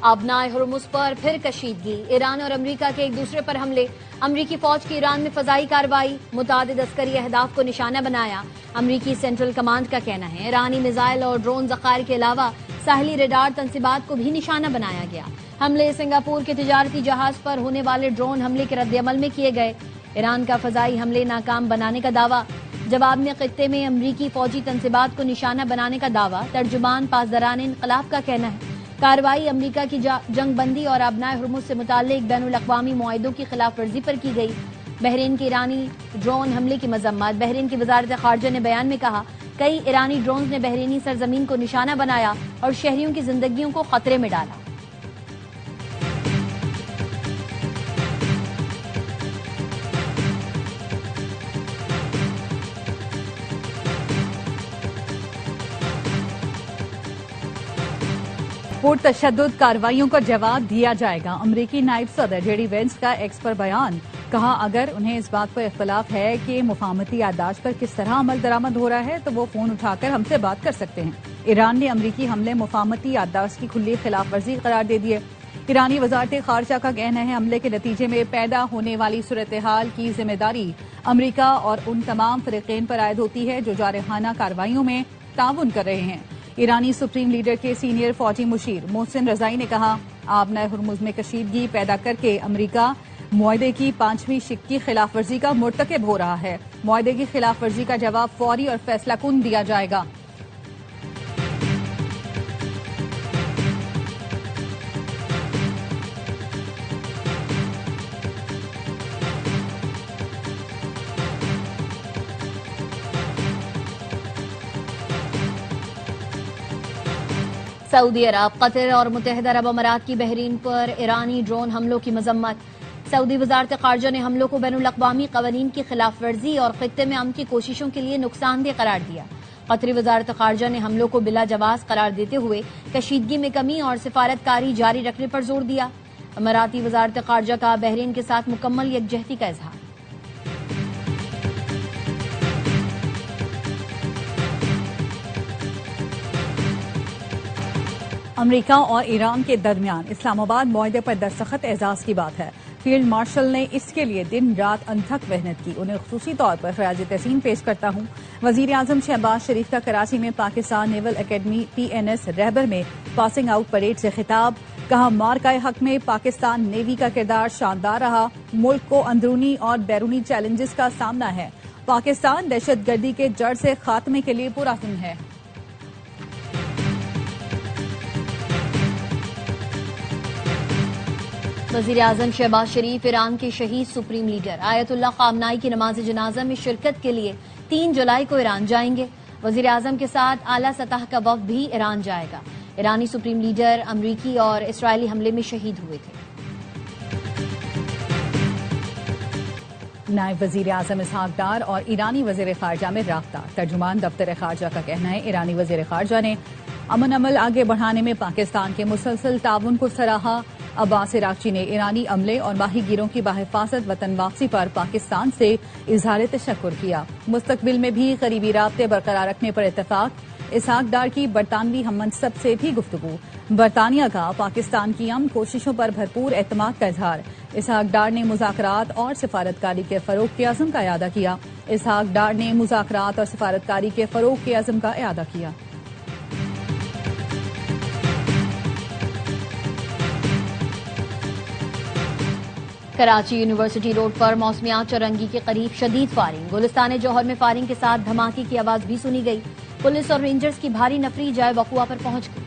آبنائے ہرمز پر پھر کشیدگی، ایران اور امریکہ کے ایک دوسرے پر حملے، امریکی فوج کی ایران میں فضائی کارروائی، متعدد عسکری اہداف کو نشانہ بنایا۔ امریکی سینٹرل کمانڈ کا کہنا ہے ایرانی میزائل اور ڈرون ذخائر کے علاوہ ساحلی ریڈار تنصیبات کو بھی نشانہ بنایا گیا۔ حملے سنگاپور کے تجارتی جہاز پر ہونے والے ڈرون حملے کے رد عمل میں کیے گئے۔ ایران کا فضائی حملے ناکام بنانے کا دعویٰ، جواب میں خطے میں امریکی فوجی تنصیبات کو نشانہ بنانے کا دعویٰ۔ ترجمان پاسداران انقلاب کا کہنا ہے کارروائی امریکہ کی جنگ بندی اور آبنائے ہرمز سے متعلق بین الاقوامی معاہدوں کی خلاف ورزی پر کی گئی۔ بحرین کے ایرانی ڈرون حملے کی مذمت، بحرین کی وزارت خارجہ نے بیان میں کہا کئی ایرانی ڈرونز نے بحرینی سرزمین کو نشانہ بنایا اور شہریوں کی زندگیوں کو خطرے میں ڈالا۔ پرتشدد کارروائیوں کا جواب دیا جائے گا، امریکی نائب صدر جے ڈی وینس کا ایکس پر بیان۔ کہا اگر انہیں اس بات پر اختلاف ہے کہ مفاہمتی یادداشت پر کس طرح عمل درآمد ہو رہا ہے تو وہ فون اٹھا کر ہم سے بات کر سکتے ہیں۔ ایران نے امریکی حملے مفاہمتی یادداشت کی کھلی خلاف ورزی قرار دے دی ہے۔ ایرانی وزارت خارجہ کا کہنا ہے حملے کے نتیجے میں پیدا ہونے والی صورتحال کی ذمہ داری امریکہ اور ان تمام فریقین پر عائد ہوتی ہے جو جارحانہ کارروائیوں میں تعاون کر رہے ہیں۔ ایرانی سپریم لیڈر کے سینئر فوجی مشیر محسن رضائی نے کہا آبنائے ہرمز میں کشیدگی پیدا کر کے امریکہ معاہدے کی 5ویں شق کی خلاف ورزی کا مرتکب ہو رہا ہے۔ معاہدے کی خلاف ورزی کا جواب فوری اور فیصلہ کن دیا جائے گا۔ سعودی عرب، قطر اور متحدہ عرب امارات کی بحرین پر ایرانی ڈرون حملوں کی مذمت۔ سعودی وزارت خارجہ نے حملوں کو بین الاقوامی قوانین کی خلاف ورزی اور خطے میں امن کی کوششوں کے لیے نقصان دہ قرار دیا۔ قطری وزارت خارجہ نے حملوں کو بلا جواز قرار دیتے ہوئے کشیدگی میں کمی اور سفارتکاری جاری رکھنے پر زور دیا۔ اماراتی وزارت خارجہ کا بحرین کے ساتھ مکمل یکجہتی کا اظہار۔ امریکہ اور ایران کے درمیان اسلام آباد معاہدے پر دستخط اعزاز کی بات ہے۔ فیلڈ مارشل نے اس کے لیے دن رات انتھک محنت کی، انہیں خصوصی طور پر خراج تحسین پیش کرتا ہوں۔ وزیر اعظم شہباز شریف کا کراچی میں پاکستان نیول اکیڈمی PNS رہبر میں پاسنگ آؤٹ پریڈ سے خطاب۔ کہا معرکہ حق میں پاکستان نیوی کا کردار شاندار رہا، ملک کو اندرونی اور بیرونی چیلنجز کا سامنا ہے، پاکستان دہشت گردی کے جڑ سے خاتمے کے لیے پرعزم ہے۔ وزیر اعظم شہباز شریف ایران کے شہید سپریم لیڈر آیت اللہ خامنائی کی نماز جنازہ میں شرکت کے لیے 3 جولائی کو ایران جائیں گے۔ وزیر اعظم کے ساتھ اعلیٰ سطح کا وفد بھی ایران جائے گا۔ ایرانی سپریم لیڈر امریکی اور اسرائیلی حملے میں شہید ہوئے تھے۔ نائب وزیر اعظم اسحاق ڈار اور ایرانی وزیر خارجہ میں رابطہ۔ ترجمان دفتر خارجہ کا کہنا ہے ایرانی وزیر خارجہ نے امن عمل آگے بڑھانے میں پاکستان کے مسلسل تعاون کو سراہا۔ عباس عراقچی نے ایرانی عملے اور ماہی گیروں کی بحفاظت وطن واپسی پر پاکستان سے اظہار تشکر کیا۔ مستقبل میں بھی قریبی رابطے برقرار رکھنے پر اتفاق۔ اسحاق ڈار کی برطانوی ہم منصب سے بھی گفتگو۔ برطانیہ کا پاکستان کی امن کوششوں پر بھرپور اعتماد کا اظہار۔ اسحاق ڈار نے مذاکرات اور سفارتکاری کے فروغ کے عزم کا اعادہ کیا۔ اسحاق ڈار نے مذاکرات اور سفارتکاری کے فروغ کے عزم کا اعادہ کیا۔ کراچی یونیورسٹی روڈ پر موسمیات چورنگی کے قریب شدید فائرنگ، گلستان جوہر میں فائرنگ کے ساتھ دھماکے کی آواز بھی سنی گئی۔ پولیس اور رینجرز کی بھاری نفری جائے وقوع پر پہنچ گئی۔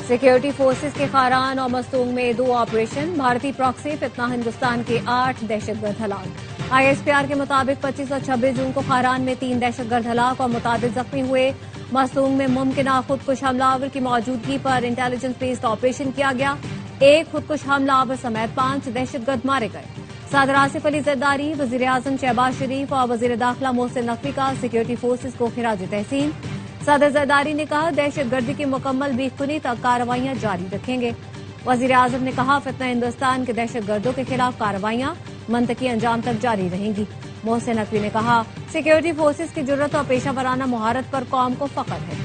سیکیورٹی فورسز کے خاران اور مستونگ میں 2 آپریشن، بھارتی پراکسی فتنہ ہندوستان کے 8 دہشت گرد ہلاک۔ ISPR کے مطابق 25 اور 26 جون کو خاران میں 3 دہشت گرد ہلاک اور متعدد زخمی ہوئے۔ مستونگ میں ممکنہ خودکش حملہ آور کی موجودگی پر انٹیلیجنس بیسڈ آپریشن کیا گیا۔ 1 خودکش حملہ آور سمیت 5 دہشت گرد مارے گئے۔ صدر آصف علی زرداری، وزیر اعظم شہباز شریف اور وزیر داخلہ محسن نقوی کا سیکیورٹی فورسز کو خراج تحسین۔ صدر زرداری نے کہا دہشت گردی کی مکمل بیخ کنی تک کارروائیاں جاری رکھیں گے۔ وزیر اعظم نے کہا فتنہ ہندوستان کے دہشت گردوں کے خلاف کارروائیاں منطقی انجام تک جاری رہیں گی۔ محسن نقوی نے کہا سیکیورٹی فورسز کی جرت اور پیشہ ورانہ مہارت پر قوم کو فخر ہے۔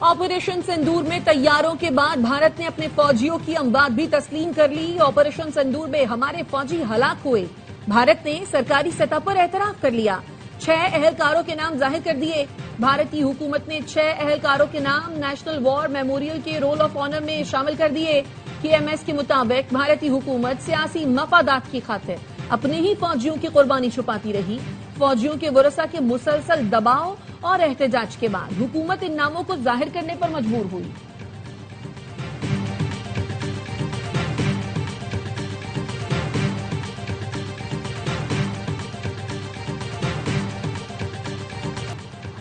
آپریشن سندور میں طیاروں کے بعد بھارت نے اپنے فوجیوں کی اموات بھی تسلیم کر لی۔ آپریشن سندور میں ہمارے فوجی ہلاک ہوئے، بھارت نے سرکاری سطح پر اعتراف کر لیا۔ 6 اہلکاروں کے نام ظاہر کر دیے۔ بھارتی حکومت نے 6 اہلکاروں کے نام نیشنل وار میموریل کے رول آف آنر میں شامل کر دیے۔ KMS کے مطابق بھارتی حکومت سیاسی مفادات کی خاطر اپنے ہی فوجیوں کی قربانی چھپاتی رہی۔ فوجیوں کے ورثاء کے مسلسل دباؤ اور احتجاج کے بعد حکومت ان ناموں کو ظاہر کرنے پر مجبور ہوئی۔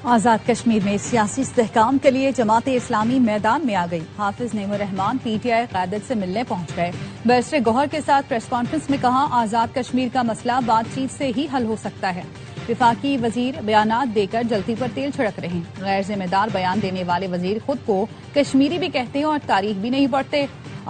آزاد کشمیر میں سیاسی استحکام کے لیے جماعت اسلامی میدان میں آ گئی۔ حافظ نعیم الرحمان PTI قیادت سے ملنے پہنچ گئے۔ بیرسٹر گوہر کے ساتھ پریس کانفرنس میں کہا آزاد کشمیر کا مسئلہ بات چیت سے ہی حل ہو سکتا ہے۔ وفاقی وزیر بیانات دے کر جلتی پر تیل چھڑک رہے ہیں۔ غیر ذمہ دار بیان دینے والے وزیر خود کو کشمیری بھی کہتے ہیں اور تاریخ بھی نہیں پڑھتے۔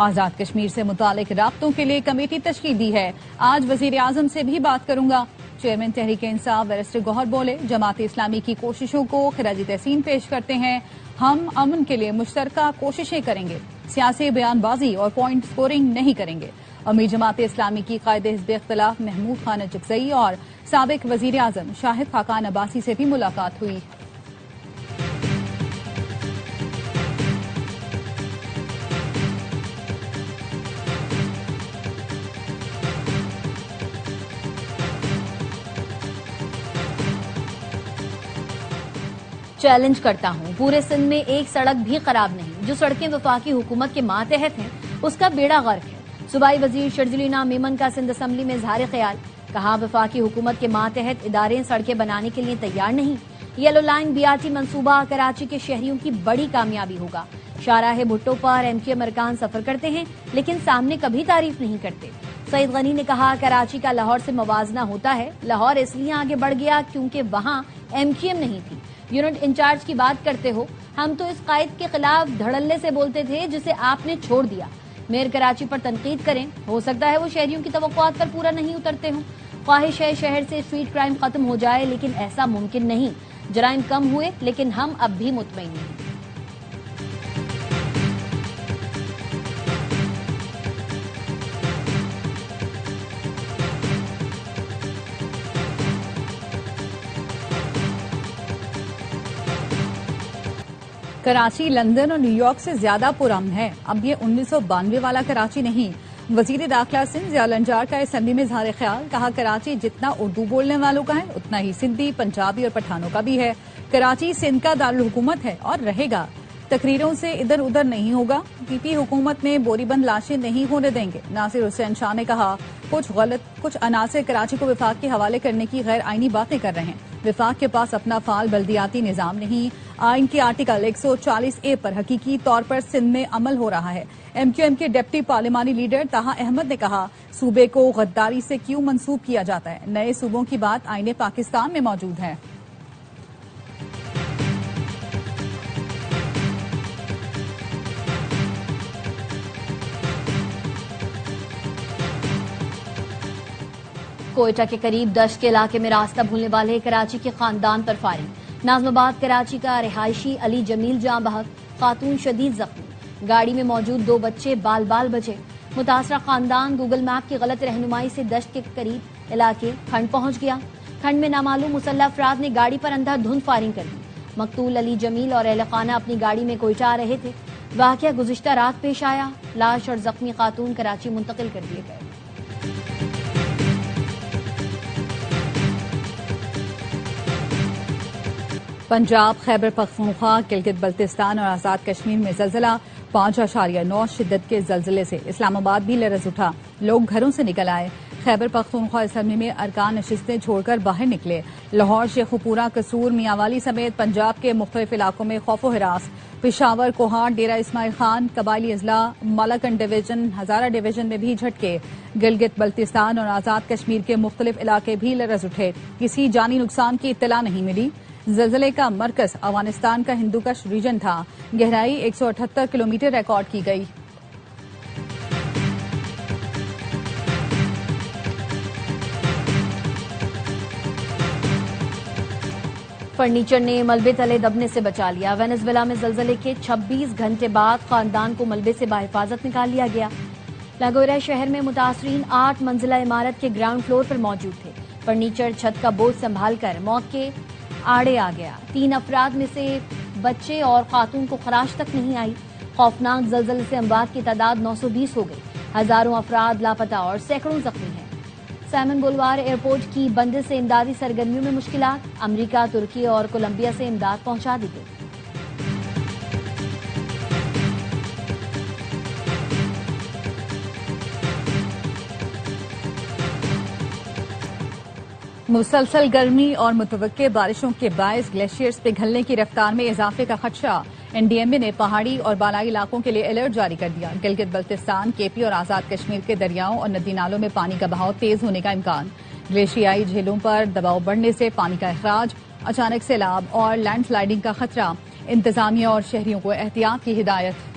آزاد کشمیر سے متعلق رابطوں کے لیے کمیٹی تشکیل دی ہے، آج وزیر اعظم سے بھی بات کروں گا۔ چیئرمین تحریک انصاف بیرسٹر گوہر بولے جماعت اسلامی کی کوششوں کو خراج تحسین پیش کرتے ہیں، ہم امن کے لیے مشترکہ کوششیں کریں گے، سیاسی بیان بازی اور پوائنٹ سکورنگ نہیں کریں گے۔ امیر جماعت اسلامی کی قائد حزب اختلاف محمود خان اجزئی اور سابق وزیر اعظم شاہد خاقان عباسی سے بھی ملاقات ہوئی۔ چیلنج کرتا ہوں پورے سندھ میں ایک سڑک بھی خراب نہیں، جو سڑکیں وفاقی حکومت کے ماتحت ہیں اس کا بیڑا غرق ہے۔ صوبائی وزیر شرجیل میمن کا سندھ اسمبلی میں اظہار خیال، کہا وفاقی حکومت کے ماتحت ادارے سڑکیں بنانے کے لیے تیار نہیں۔ یلو لائن BRT منصوبہ کراچی کے شہریوں کی بڑی کامیابی ہوگا۔ شاہراہ بھٹو پر MQM ارکان سفر کرتے ہیں لیکن سامنے کبھی تعریف نہیں کرتے۔ سعید غنی نے کہا کراچی کا لاہور سے موازنہ ہوتا ہے، لاہور اس لیے آگے بڑھ گیا کیونکہ وہاں MQM نہیں تھی۔ یونٹ انچارج کی بات کرتے ہو، ہم تو اس قائد کے خلاف دھڑلے سے بولتے تھے جسے آپ نے چھوڑ دیا۔ میئر کراچی پر تنقید کریں، ہو سکتا ہے وہ شہریوں کی توقعات پر پورا نہیں اترتے ہوں۔ خواہش ہے شہر سے اسٹریٹ کرائم ختم ہو جائے لیکن ایسا ممکن نہیں۔ جرائم کم ہوئے لیکن ہم اب بھی مطمئن نہیں۔ کراچی لندن اور نیو یارک سے زیادہ پرامن ہے، اب یہ 1992 والا کراچی نہیں۔ وزیر داخلہ سندھ ضیاء الانجار کا اسمبلی میں اظہار خیال، کہا کراچی جتنا اردو بولنے والوں کا ہے اتنا ہی سندھی، پنجابی اور پٹھانوں کا بھی ہے۔ کراچی سندھ کا دارالحکومت ہے اور رہے گا، تقریروں سے ادھر ادھر نہیں ہوگا۔ PP حکومت میں بوری بند لاشیں نہیں ہونے دیں گے۔ ناصر حسین شاہ نے کہا کچھ عناصر کراچی کو وفاق کے حوالے کرنے کی غیر آئینی باتیں کر رہے ہیں۔ وفاق کے پاس اپنا فعال بلدیاتی نظام نہیں، آئین کے آرٹیکل 140A پر حقیقی طور پر سندھ میں عمل ہو رہا ہے۔ MQM کے ڈپٹی پارلیمانی لیڈر طاہا احمد نے کہا صوبے کو غداری سے کیوں منسوب کیا جاتا ہے، نئے صوبوں کی بات آئین پاکستان میں موجود ہے۔ کوئٹہ کے قریب دشت کے علاقے میں راستہ بھولنے والے کراچی کے خاندان پر فائرنگ۔ ناظم آباد کراچی کا رہائشی علی جمیل جاں بحق، خاتون شدید زخمی، گاڑی میں موجود 2 بچے بال بچے۔ متاثرہ خاندان گوگل میپ کی غلط رہنمائی سے دشت کے قریب علاقے کھنڈ پہنچ گیا۔ کھنڈ میں نامعلوم مسلح افراد نے گاڑی پر اندھا دھند فائرنگ کر دی۔ مقتول علی جمیل اور اہل خانہ اپنی گاڑی میں کوئٹہ آ رہے تھے۔ واقعہ گزشتہ رات پیش آیا، لاش اور زخمی خاتون کراچی منتقل کر دیے گئے۔ پنجاب، خیبر پختونخوا، گلگت بلتستان اور آزاد کشمیر میں زلزلہ، 5.9 شدت کے زلزلے سے اسلام آباد بھی لرز اٹھا، لوگ گھروں سے نکل آئے۔ خیبر پختونخوا اسمبلی میں ارکان نشستیں چھوڑ کر باہر نکلے۔ لاہور، شیخوپورہ، قصور، میاں سمیت پنجاب کے مختلف علاقوں میں خوف و ہراس۔ پشاور، کوہاٹ، ڈیرہ اسماعیل خان، قبائلی اضلاع، مالاکنڈ ڈویژن، ہزارہ ڈویژن میں بھی جھٹکے۔ گلگت بلتستان اور آزاد کشمیر کے مختلف علاقے بھی لرز اٹھے، کسی جانی نقصان کی اطلاع نہیں ملی۔ زلزلے کا مرکز افغانستان کا ہندو کش ریجن تھا. گہرائی 178 کلومیٹر ریکارڈ کی گئی. فرنیچر نے ملبے تلے دبنے سے بچا لیا. وینزویلا میں زلزلے کے 26 گھنٹے بعد خاندان کو ملبے سے بحفاظت نکال لیا گیا. لاگویرا شہر میں متاثرین 8 منزلہ عمارت کے گراؤنڈ فلور پر موجود تھے. فرنیچر چھت کا بوجھ سنبھال کر موت کے آڑے آ گیا. 3 افراد میں سے بچے اور خاتون کو خراش تک نہیں آئی. خوفناک زلزلے سے اموات کی تعداد 920 ہو گئی. ہزاروں افراد لاپتہ اور سینکڑوں زخمی ہیں. سائمن بولوار ایئرپورٹ کی بندش سے امدادی سرگرمیوں میں مشکلات. امریکہ، ترکی اور کولمبیا سے امداد پہنچا دی گئی. مسلسل گرمی اور متوقع بارشوں کے باعث گلیشیئرز پگھلنے کی رفتار میں اضافے کا خدشہ. این ڈی ایم اے نے پہاڑی اور بالائی علاقوں کے لیے الرٹ جاری کر دیا. گلگت بلتستان، کے پی اور آزاد کشمیر کے دریاؤں اور ندی نالوں میں پانی کا بہاؤ تیز ہونے کا امکان. گلیشیائی جھیلوں پر دباؤ بڑھنے سے پانی کا اخراج، اچانک سیلاب اور لینڈ سلائیڈنگ کا خطرہ. انتظامیہ اور شہریوں کو احتیاط کی ہدایت.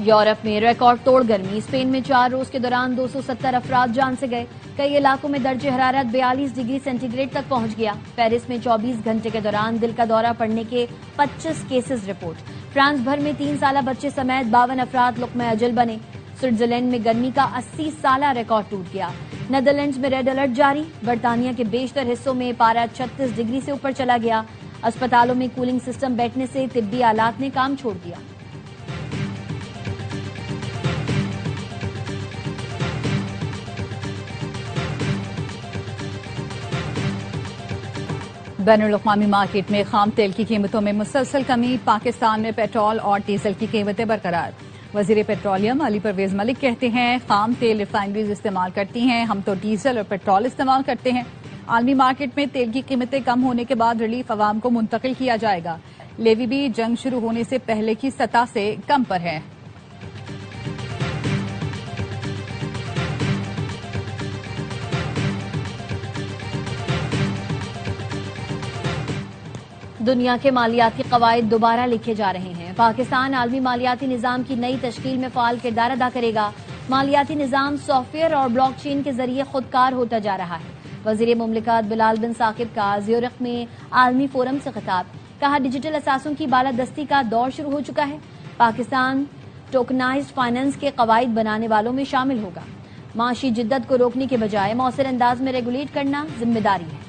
یورپ میں ریکارڈ توڑ گرمی. اسپین میں 4 روز کے دوران 270 افراد جان سے گئے. کئی علاقوں میں درجہ حرارت 42 ڈگری سینٹی گریڈ تک پہنچ گیا. پیرس میں 24 گھنٹے کے دوران دل کا دورہ پڑنے کے 25 کیسز رپورٹ. فرانس بھر میں 3 سالہ بچے سمیت 52 افراد لقمہ اجل بنے. سوئٹزرلینڈ میں گرمی کا 80 سالہ ریکارڈ ٹوٹ گیا. نیدرلینڈز میں ریڈ الرٹ جاری. برطانیہ کے بیشتر حصوں میں پارہ 36 ڈگری سے اوپر چلا گیا. اسپتالوں میں کولنگ سسٹم بیٹھنے سے طبی آلات نے کام چھوڑ دیا. بین الاقوامی مارکیٹ میں خام تیل کی قیمتوں میں مسلسل کمی. پاکستان میں پیٹرول اور ڈیزل کی قیمتیں برقرار. وزیر پیٹرولیم علی پرویز ملک کہتے ہیں خام تیل ریفائنریز استعمال کرتی ہیں، ہم تو ڈیزل اور پیٹرول استعمال کرتے ہیں. عالمی مارکیٹ میں تیل کی قیمتیں کم ہونے کے بعد ریلیف عوام کو منتقل کیا جائے گا. لیوی بھی جنگ شروع ہونے سے پہلے کی سطح سے کم پر ہے. دنیا کے مالیاتی قواعد دوبارہ لکھے جا رہے ہیں. پاکستان عالمی مالیاتی نظام کی نئی تشکیل میں فعال کردار ادا کرے گا. مالیاتی نظام سافٹ ویئر اور بلاک چین کے ذریعے خودکار ہوتا جا رہا ہے. وزیر مملکت بلال بن ثاقب کا زیورخ میں عالمی فورم سے خطاب. کہا ڈیجیٹل اثاثوں کی بالادستی کا دور شروع ہو چکا ہے. پاکستان ٹوکنائزڈ فائنانس کے قواعد بنانے والوں میں شامل ہوگا. معاشی جدت کو روکنے کے بجائے مؤثر انداز میں ریگولیٹ کرنا ذمہ داری ہے.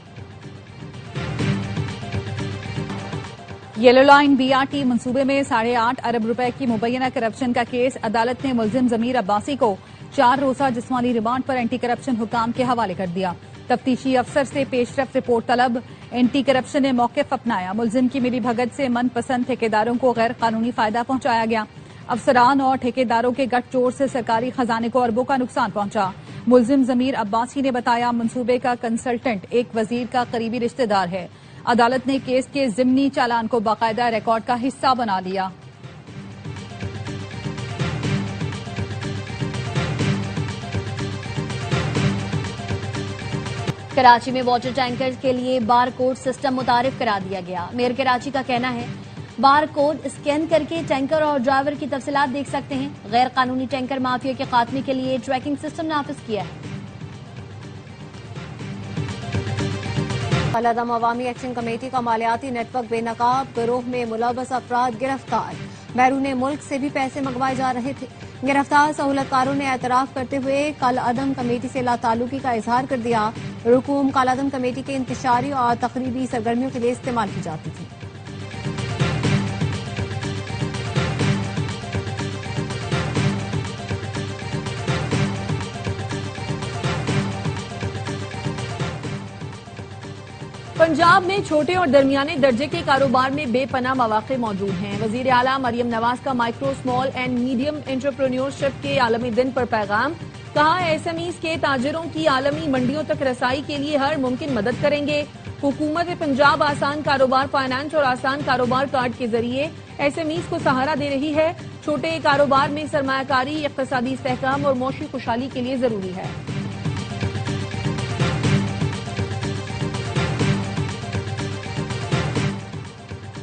Yellow line B R T منصوبے میں 8.5 ارب روپے کی مبینہ کرپشن کا کیس. عدالت نے ملزم ضمیر عباسی کو 4 روزہ جسمانی ریمانڈ پر اینٹی کرپشن حکام کے حوالے کر دیا. تفتیشی افسر سے پیش رفت رپورٹ طلب. اینٹی کرپشن نے موقف اپنایا. ملزم کی ملی بھگت سے من پسند ٹھیکیداروں کو غیر قانونی فائدہ پہنچایا گیا. افسران اور ٹھیکیداروں کے گٹھ جوڑ سے سرکاری خزانے کو اربوں کا نقصان پہنچا. ملزم ضمیر عباسی نے بتایا منصوبے کا کنسلٹنٹ ایک وزیر کا قریبی رشتہ دار ہے. عدالت نے کیس کے ضمنی چالان کو باقاعدہ ریکارڈ کا حصہ بنا لیا. کراچی میں واٹر ٹینکر کے لیے بار کوڈ سسٹم متعارف کرا دیا گیا. میئر کراچی کا کہنا ہے بار کوڈ اسکین کر کے ٹینکر اور ڈرائیور کی تفصیلات دیکھ سکتے ہیں. غیر قانونی ٹینکر مافیا کے خاتمے کے لیے ٹریکنگ سسٹم نافذ کیا ہے. قلعہدم عوامی ایکشن کمیٹی کا مالیاتی نیٹ ورک بے نقاب. گروہ میں ملوث افراد گرفتار. بیرون ملک سے بھی پیسے منگوائے جا رہے تھے. گرفتار سہولت کاروں نے اعتراف کرتے ہوئے قلعہدم کمیٹی سے لا تعلقی کا اظہار کر دیا. رقوم قلعہدم کمیٹی کے انتشاری اور تقریبی سرگرمیوں کے لیے استعمال کی جاتی تھی. پنجاب میں چھوٹے اور درمیانے درجے کے کاروبار میں بے پناہ مواقع موجود ہیں. وزیر اعلیٰ مریم نواز کا micro small and medium entrepreneurship کے عالمی دن پر پیغام. کہا ایس ایم ایز کے تاجروں کی عالمی منڈیوں تک رسائی کے لیے ہر ممکن مدد کریں گے. حکومت پنجاب آسان کاروبار فائنانس اور آسان کاروبار کارڈ کے ذریعے ایس ایم ایز کو سہارا دے رہی ہے. چھوٹے کاروبار میں سرمایہ کاری اقتصادی استحکام اور معاشی خوشحالی کے لیے ضروری ہے۔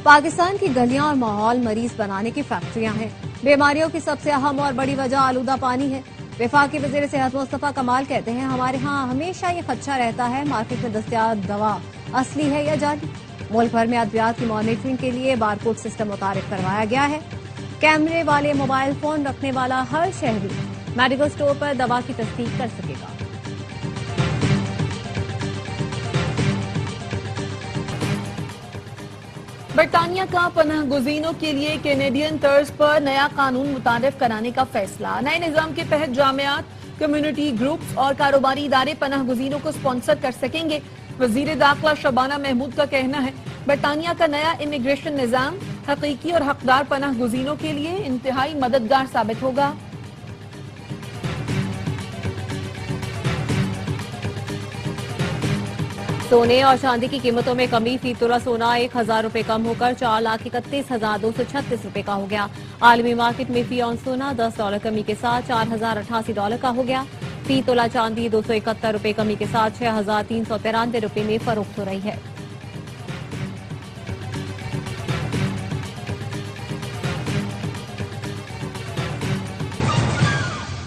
پاکستان کی گلیاں اور ماحول مریض بنانے کی فیکٹریاں ہیں۔ بیماریوں کی سب سے اہم اور بڑی وجہ آلودہ پانی ہے۔ وفاقی وزیر صحت مصطفیٰ کمال کہتے ہیں ہمارے ہاں ہمیشہ یہ خدشہ رہتا ہے مارکیٹ میں دستیاب دوا اصلی ہے یا جعلی۔ ملک بھر میں ادویات کی مانیٹرنگ کے لیے بارکوڈ سسٹم متعارف کروایا گیا ہے۔ کیمرے والے موبائل فون رکھنے والا ہر شہری میڈیکل سٹور پر دوا کی تصدیق کر سکے گا۔ برطانیہ کا پناہ گزینوں کے لیے کینیڈین طرز پر نیا قانون متعارف کرانے کا فیصلہ۔ نئے نظام کے تحت جامعات، کمیونٹی گروپس اور کاروباری ادارے پناہ گزینوں کو سپانسر کر سکیں گے۔ وزیر داخلہ شبانہ محمود کا کہنا ہے برطانیہ کا نیا امیگریشن نظام حقیقی اور حقدار پناہ گزینوں کے لیے انتہائی مددگار ثابت ہوگا۔ سونے اور چاندی کی قیمتوں میں کمی، فی تولہ سونا 1000 روپے کم ہو کر 4,31,236 روپے کا ہو گیا۔ عالمی مارکیٹ میں فی اونس سونا $10 کمی کے ساتھ $4,088 کا ہو گیا۔ فی تولہ چاندی 271 روپے کمی کے ساتھ 6,393 روپے میں فروخت ہو رہی ہے۔